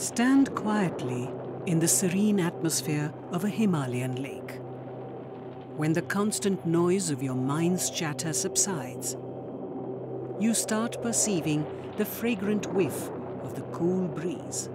Stand quietly in the serene atmosphere of a Himalayan lake. When the constant noise of your mind's chatter subsides, you start perceiving the fragrant whiff of the cool breeze.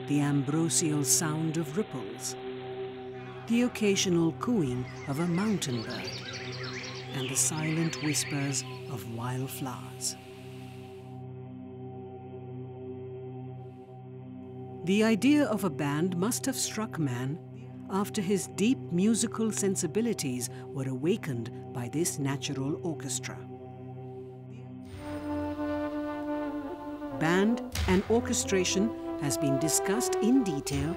The ambrosial sound of ripples, the occasional cooing of a mountain bird, and the silent whispers of wildflowers. The idea of a band must have struck man after his deep musical sensibilities were awakened by this natural orchestra. Band and orchestration has been discussed in detail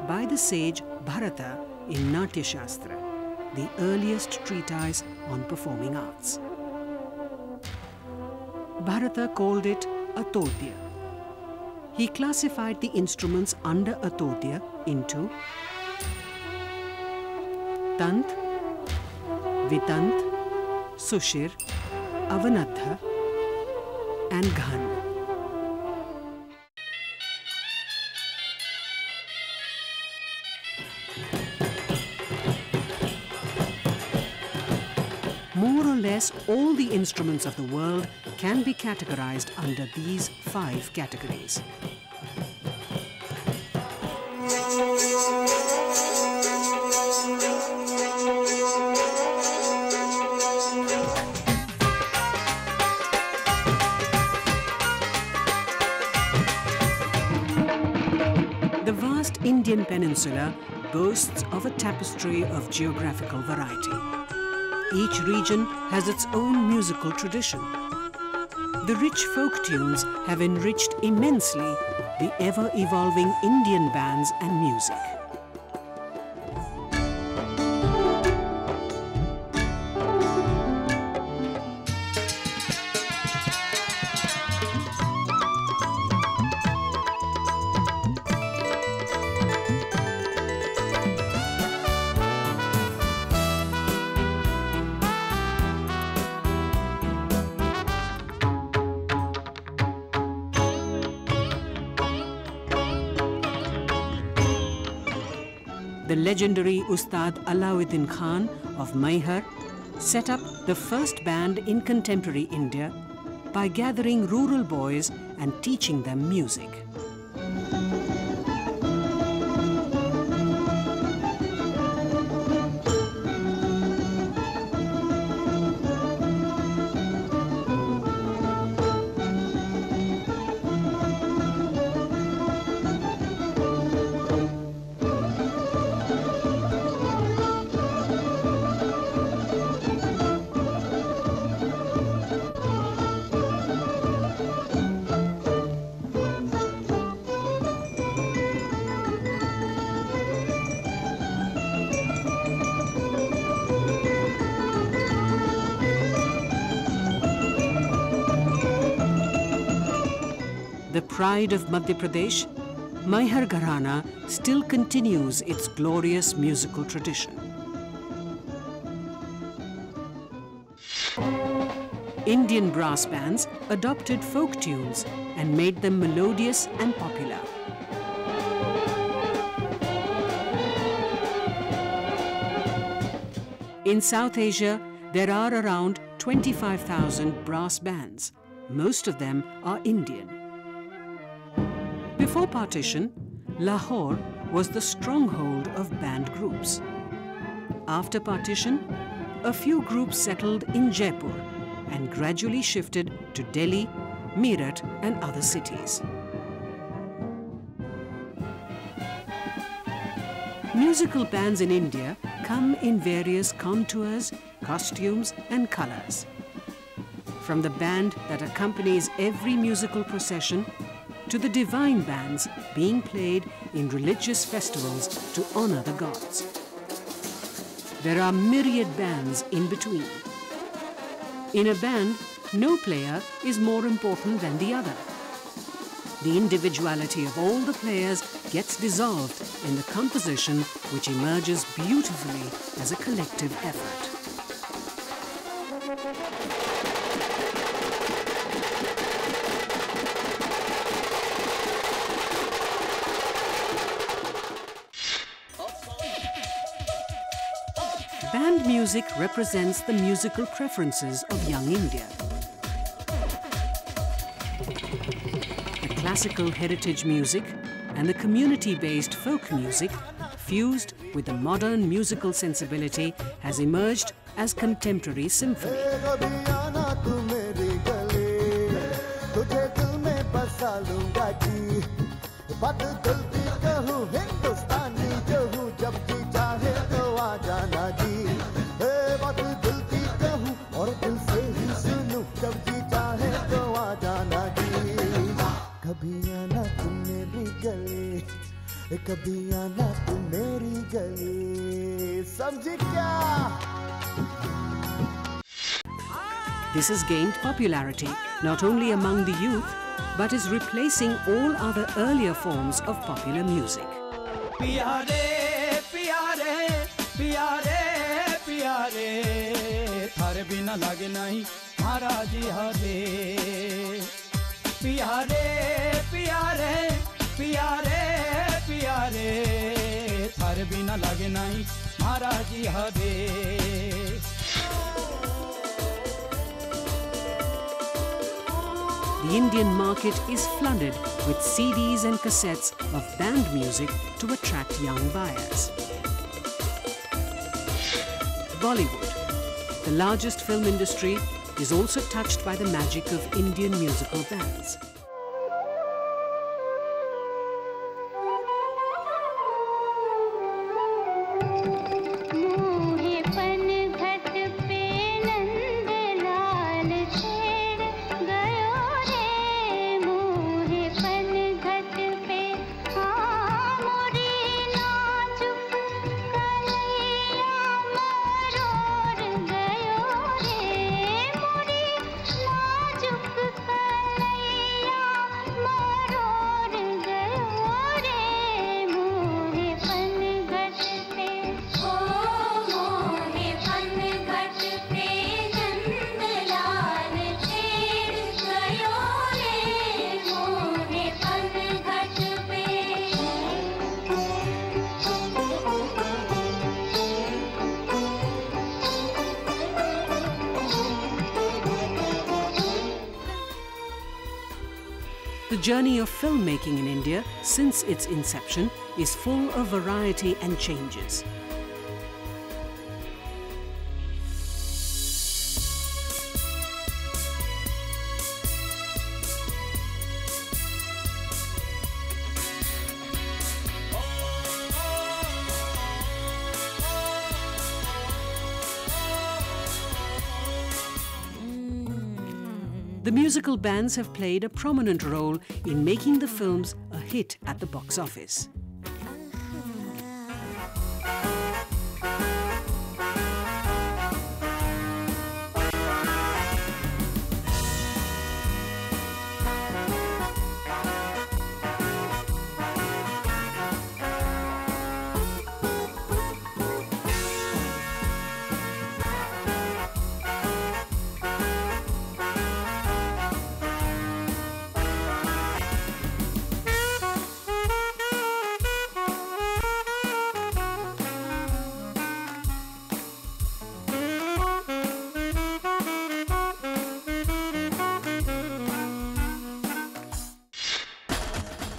by the sage Bharata in Natya Shastra, the earliest treatise on performing arts. Bharata called it Atodhya. He classified the instruments under Atodhya into Tant, Vitant, Sushir, Avanadha and Ghan. More or less all the instruments of the world can be categorized under these 5 categories. The vast Indian peninsula boasts of a tapestry of geographical variety. Each region has its own musical tradition. The rich folk tunes have enriched immensely the ever-evolving Indian bands and music. The legendary Ustad Alauddin Khan of Maihar set up the first band in contemporary India by gathering rural boys and teaching them music. The pride of Madhya Pradesh, Maihar Gharana still continues its glorious musical tradition. Indian brass bands adopted folk tunes and made them melodious and popular. In South Asia, there are around 25,000 brass bands. Most of them are Indian. Before partition, Lahore was the stronghold of band groups. After partition, a few groups settled in Jaipur and gradually shifted to Delhi, Meerut and other cities. Musical bands in India come in various contours, costumes and colors. From the band that accompanies every musical procession to the divine bands being played in religious festivals to honor the gods. There are myriad bands in between. In a band, no player is more important than the other. The individuality of all the players gets dissolved in the composition which emerges beautifully as a collective effort. Band music represents the musical preferences of young India. The classical heritage music and the community-based folk music, fused with the modern musical sensibility, has emerged as contemporary symphony. This has gained popularity not only among the youth, but is replacing all other earlier forms of popular music. The Indian market is flooded with CDs and cassettes of band music to attract young buyers. Bollywood, the largest film industry, is also touched by the magic of Indian musical bands. The journey of filmmaking in India since its inception is full of variety and changes. The musical bands have played a prominent role in making the films a hit at the box office.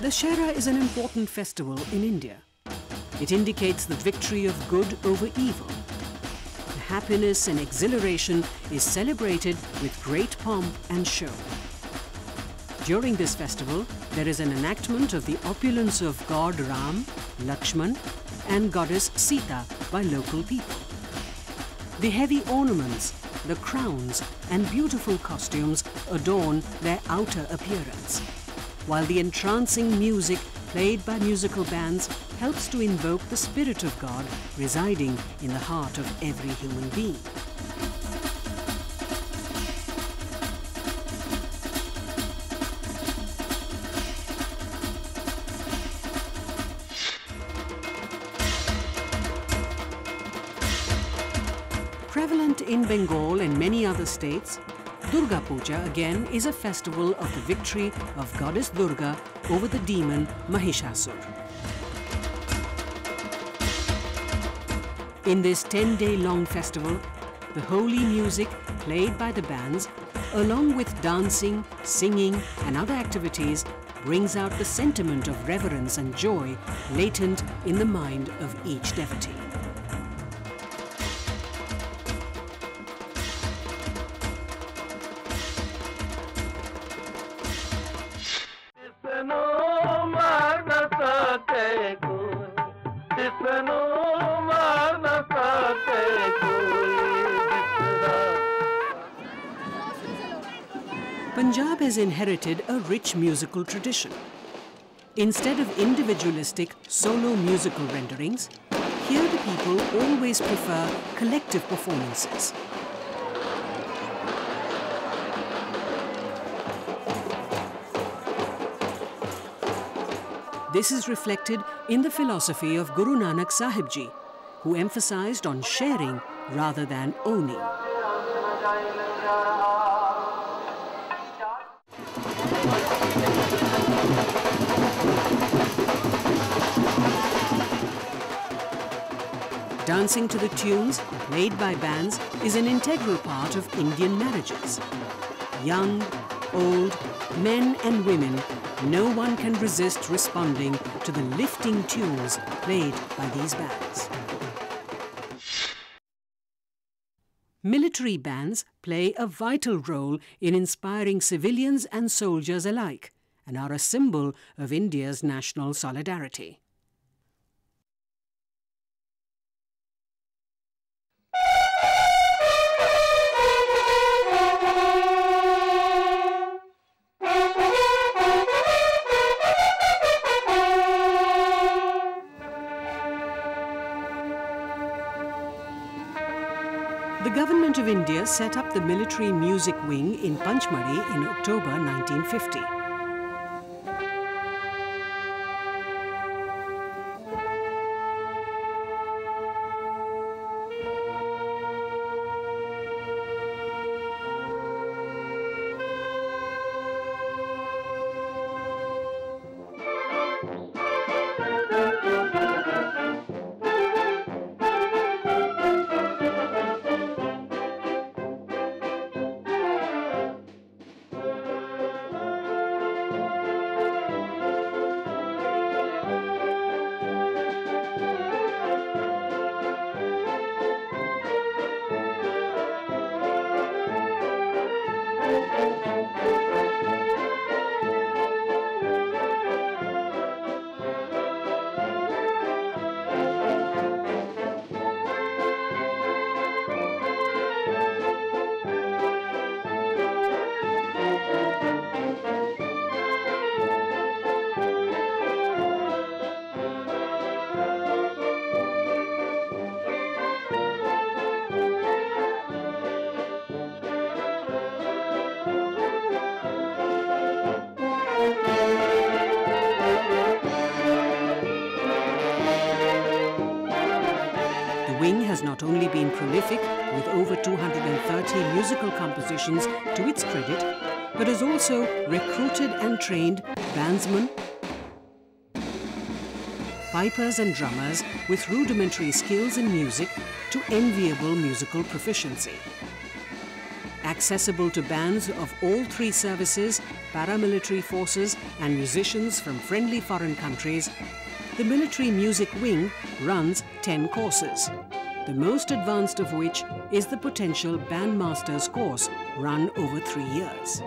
Dussehra is an important festival in India. It indicates the victory of good over evil. The happiness and exhilaration is celebrated with great pomp and show. During this festival, there is an enactment of the opulence of god Ram, Lakshman, and goddess Sita by local people. The heavy ornaments, the crowns, and beautiful costumes adorn their outer appearance, while the entrancing music played by musical bands helps to invoke the spirit of God residing in the heart of every human being. Prevalent in Bengal and many other states, Durga Puja again is a festival of the victory of goddess Durga over the demon Mahishasur. In this 10-day-long festival, the holy music played by the bands, along with dancing, singing and other activities, brings out the sentiment of reverence and joy latent in the mind of each devotee. Punjab has inherited a rich musical tradition. Instead of individualistic solo musical renderings, here the people always prefer collective performances. This is reflected in the philosophy of Guru Nanak Sahib Ji, who emphasized on sharing rather than owning. Dancing to the tunes played by bands is an integral part of Indian marriages. Young, old, men and women, no one can resist responding to the lifting tunes played by these bands. Military bands play a vital role in inspiring civilians and soldiers alike and are a symbol of India's national solidarity. The Government of India set up the Military Music Wing in Panchmari in October 1950. The wing has not only been prolific with over 230 musical compositions to its credit, but has also recruited and trained bandsmen, pipers and drummers with rudimentary skills in music to enviable musical proficiency. Accessible to bands of all three services, paramilitary forces and musicians from friendly foreign countries, the Military Music Wing runs 10 courses, the most advanced of which is the Potential Bandmasters course run over 3 years.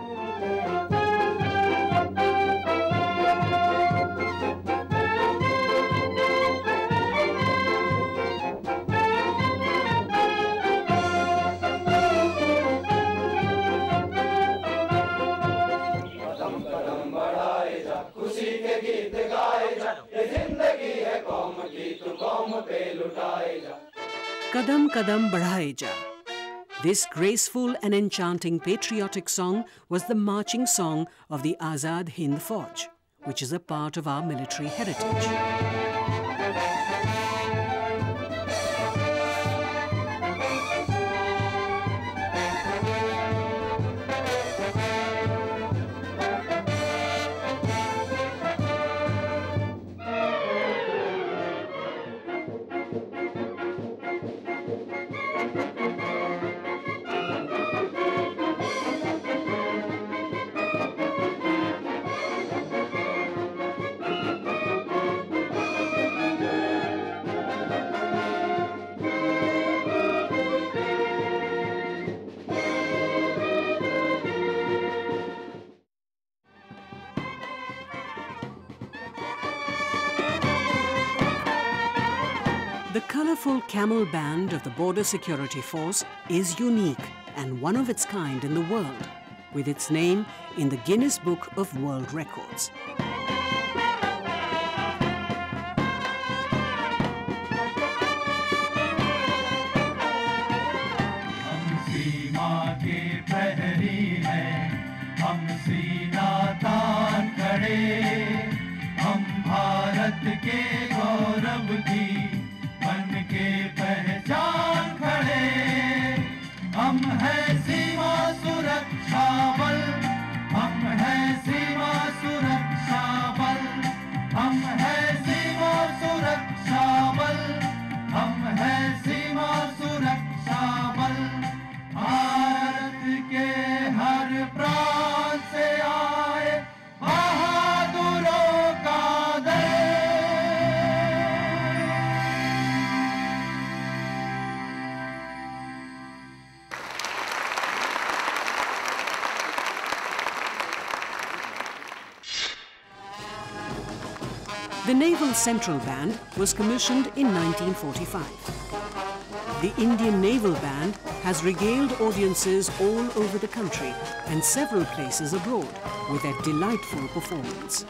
Kadam Kadam Badhaye Ja. This graceful and enchanting patriotic song was the marching song of the Azad Hind Fauj, which is a part of our military heritage. The colourful camel band of the Border Security Force is unique and one of its kind in the world, with its name in the Guinness Book of World Records. The Naval Central Band was commissioned in 1945. The Indian Naval Band has regaled audiences all over the country and several places abroad with their delightful performance.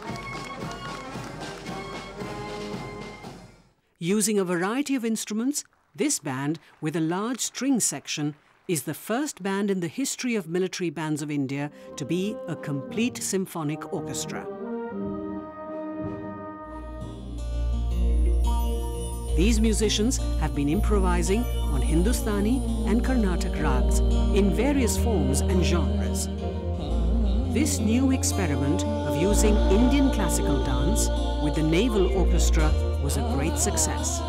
Using a variety of instruments, this band, with a large string section, is the first band in the history of military bands of India to be a complete symphonic orchestra. These musicians have been improvising on Hindustani and Carnatic rags in various forms and genres. This new experiment of using Indian classical dance with the Naval Orchestra was a great success.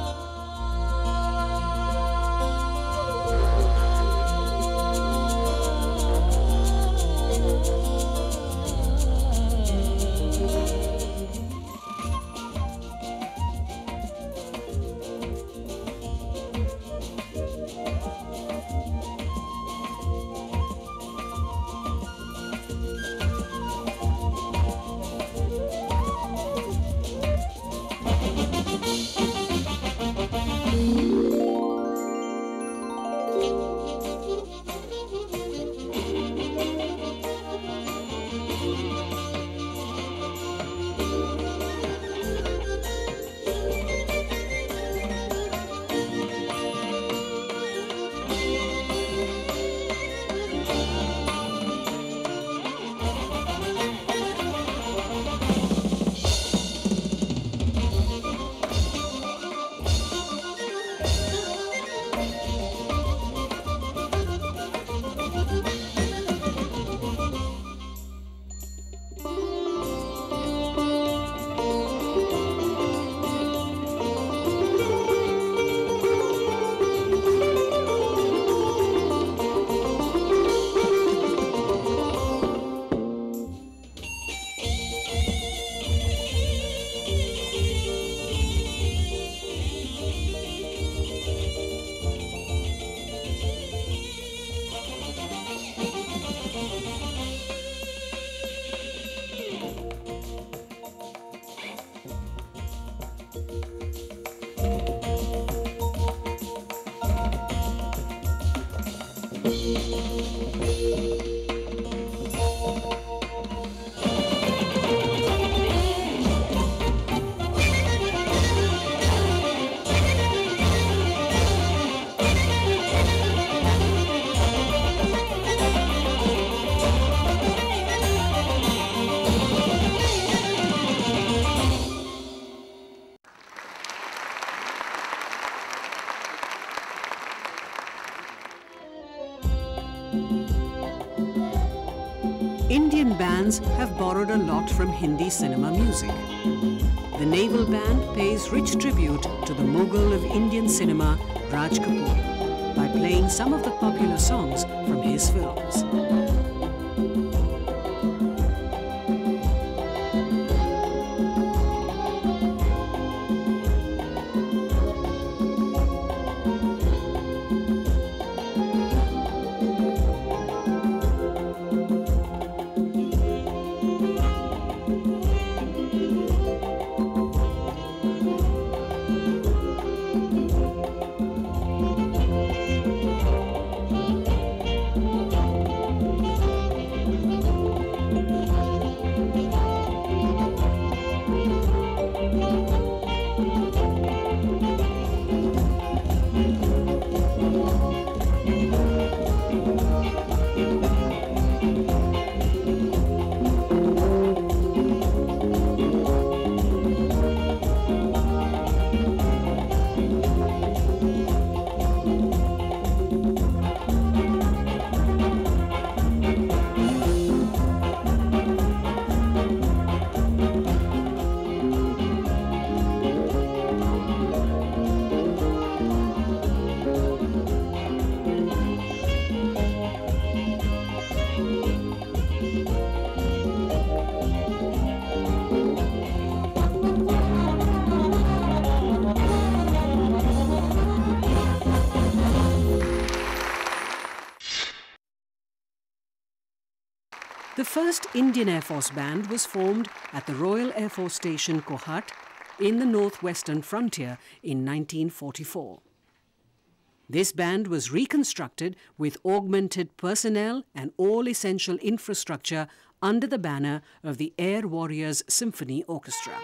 Indian bands have borrowed a lot from Hindi cinema music. The Naval Band pays rich tribute to the Mughal of Indian cinema, Raj Kapoor, by playing some of the popular songs from his films. The first Indian Air Force band was formed at the Royal Air Force Station Kohat in the northwestern frontier in 1944. This band was reconstructed with augmented personnel and all essential infrastructure under the banner of the Air Warriors Symphony Orchestra.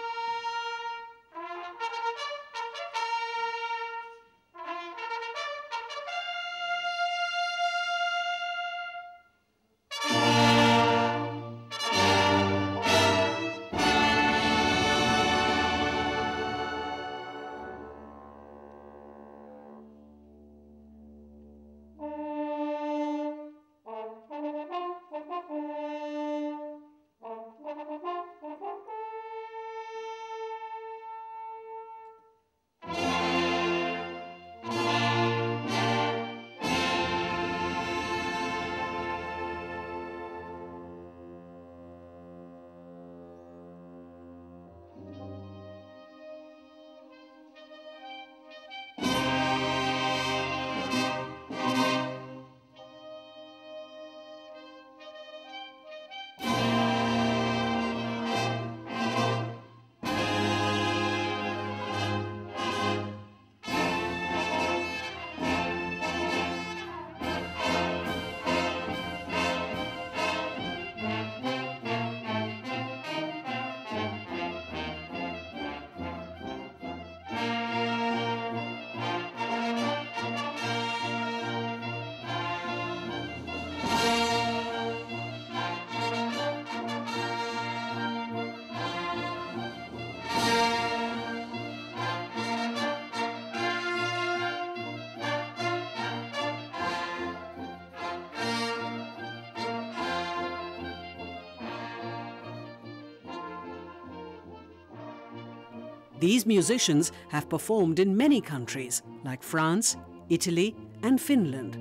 These musicians have performed in many countries like France, Italy and Finland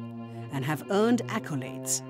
and have earned accolades.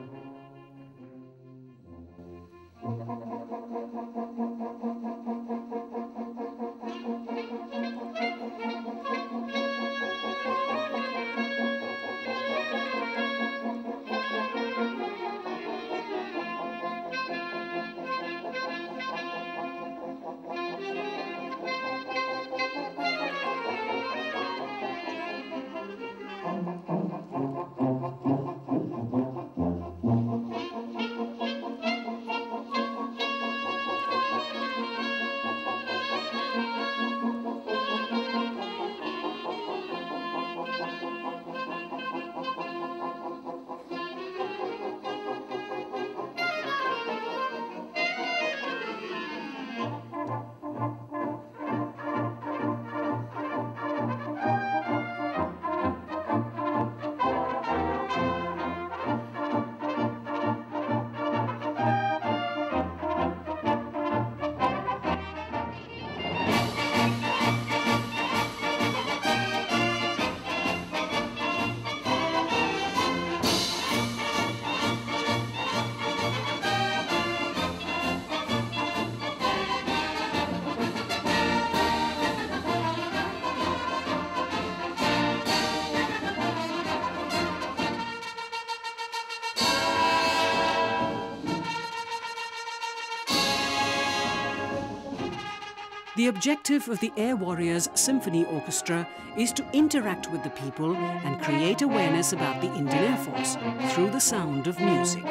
The objective of the Air Warriors Symphony Orchestra is to interact with the people and create awareness about the Indian Air Force through the sound of music.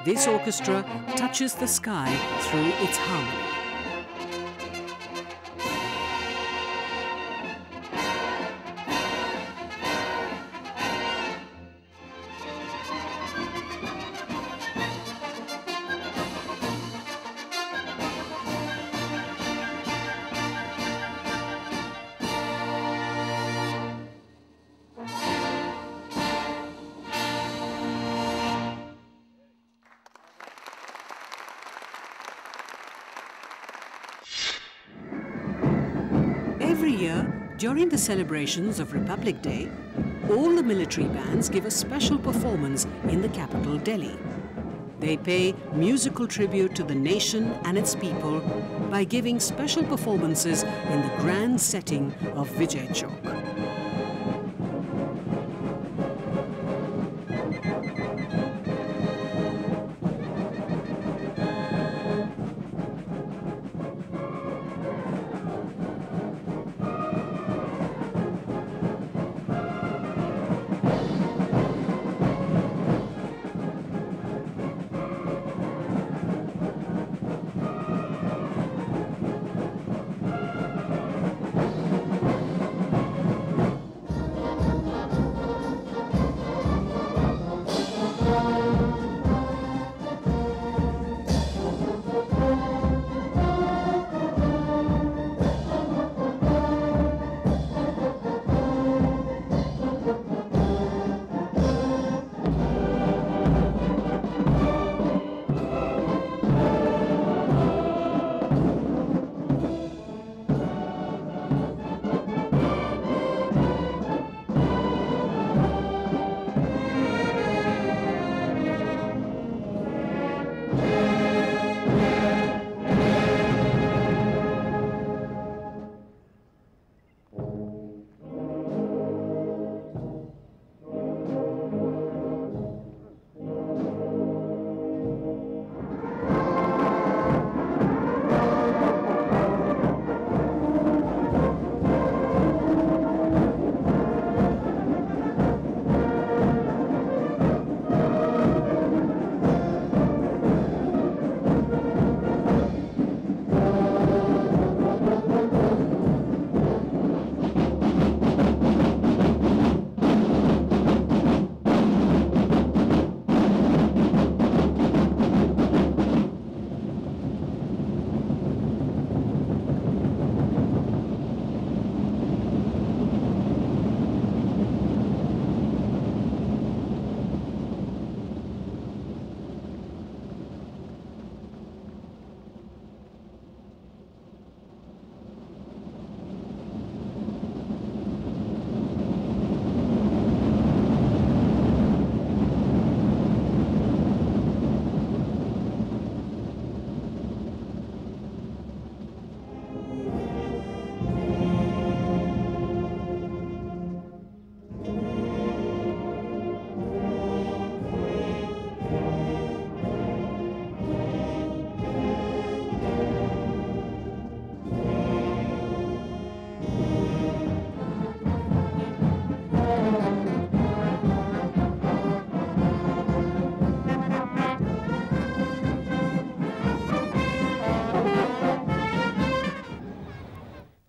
This orchestra touches the sky through its harmony. year, during the celebrations of Republic Day, all the military bands give a special performance in the capital, Delhi. They pay musical tribute to the nation and its people by giving special performances in the grand setting of Vijay Chowk.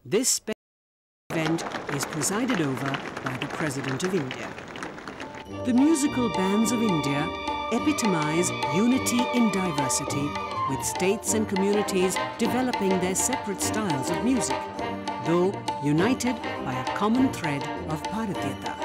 This special event is presided over by the President of India. The musical bands of India epitomize unity in diversity, with states and communities developing their separate styles of music, though united by a common thread of Bharatiyata.